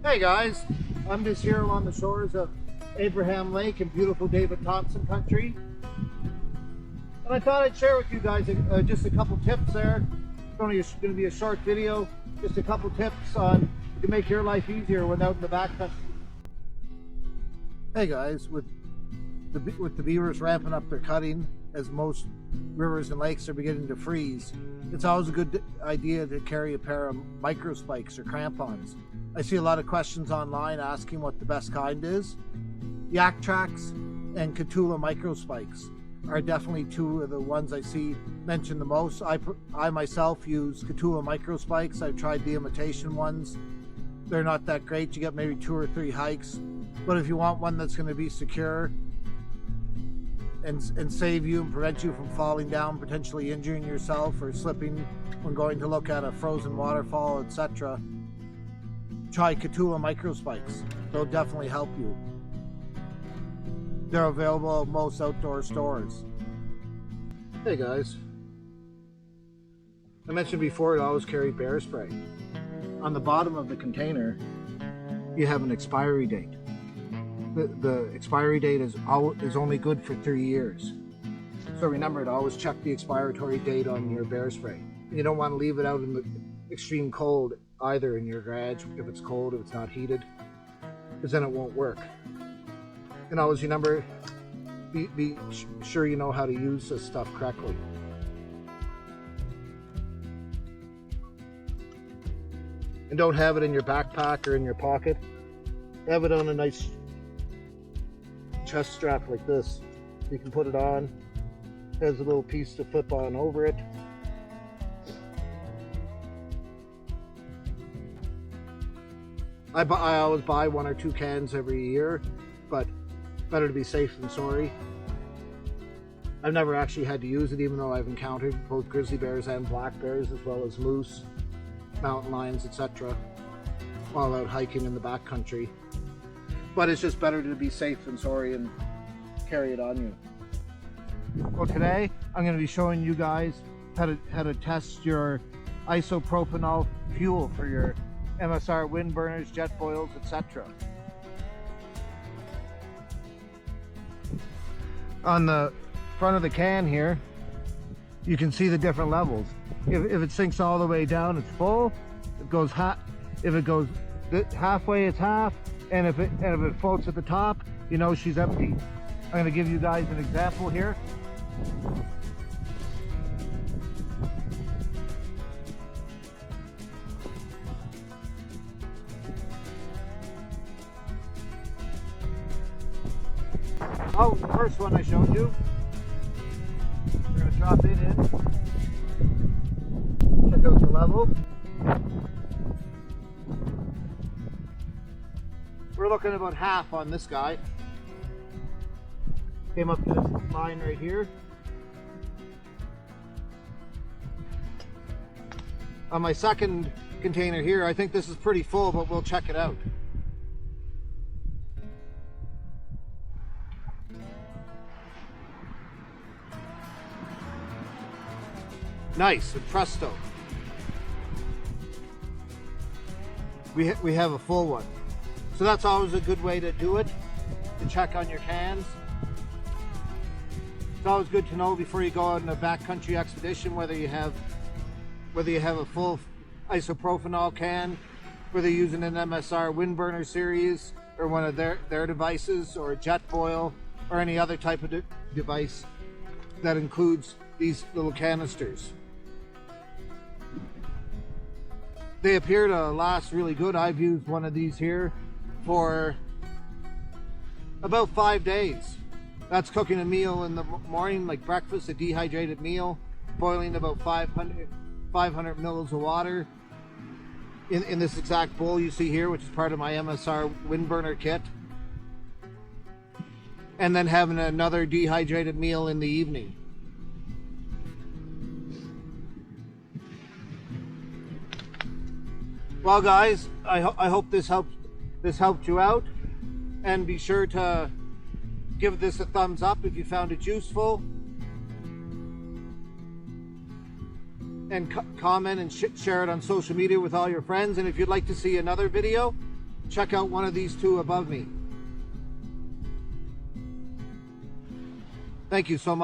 Hey guys, I'm just here along the shores of Abraham Lake in beautiful David Thompson country. And I thought I'd share with you guys just a couple tips there. It's only going to be a short video, just a couple tips on to make your life easier when out in the backcountry. Hey guys, with the beavers ramping up their cutting, as most rivers and lakes are beginning to freeze, it's always a good idea to carry a pair of micro spikes or crampons. I see a lot of questions online asking what the best kind is. Yak Tracks and Catula micro spikes are definitely two of the ones I see mentioned the most. I myself use Catula micro spikes. I've tried the imitation ones. They're not that great. You get maybe 2 or 3 hikes. But if you want one that's going to be secure and save you and prevent you from falling down, potentially injuring yourself or slipping when going to look at a frozen waterfall, etc., try Catula micro spikes. They'll definitely help you. They're available at most outdoor stores. Hey guys, I mentioned before I always carry bear spray. On the bottom of the container you have an expiry date. The expiry date is only good for 3 years. So remember to always check the expiry date on your bear spray. You don't want to leave it out in the extreme cold either in your garage if it's cold, if it's not heated, because then it won't work. And always remember, be sure you know how to use this stuff correctly. And don't have it in your backpack or in your pocket. Have it on a nice chest strap like this. You can put it on. It has a little piece to flip on over it. I always buy 1 or 2 cans every year, but better to be safe than sorry. I've never actually had to use it, even though I've encountered both grizzly bears and black bears, as well as moose, mountain lions, etc., while out hiking in the backcountry. But it's just better to be safe than sorry and carry it on you. Well, today I'm going to be showing you guys how to test your isopropanol fuel for your MSR wind burners, jet boils, etc. On the front of the can here, you can see the different levels. If it sinks all the way down, it's full. If it goes halfway, it's half. And if it floats at the top, you know she's empty. I'm going to give you guys an example here. Oh, the first one I showed you. We're going to drop it in. Check out the level. We're looking at about half on this guy. Came up to this line right here. On my second container here, I think this is pretty full, but we'll check it out. Nice, and presto. We have a full one. So that's always a good way to do it, to check on your cans. It's always good to know before you go out on a backcountry expedition whether you have a full isopropanol can, whether you're using an MSR wind burner series or one of their devices, or a jet boil, or any other type of device that includes these little canisters. They appear to last really good. I've used one of these here for about 5 days. That's cooking a meal in the morning, like breakfast, a dehydrated meal, boiling about 500 mils of water in this exact bowl you see here, which is part of my MSR wind burner kit, and then having another dehydrated meal in the evening. Well guys, I hope this helped you out, and be sure to give this a thumbs up if you found it useful, and comment and share it on social media with all your friends. And if you'd like to see another video, check out one of these two above me. Thank you so much.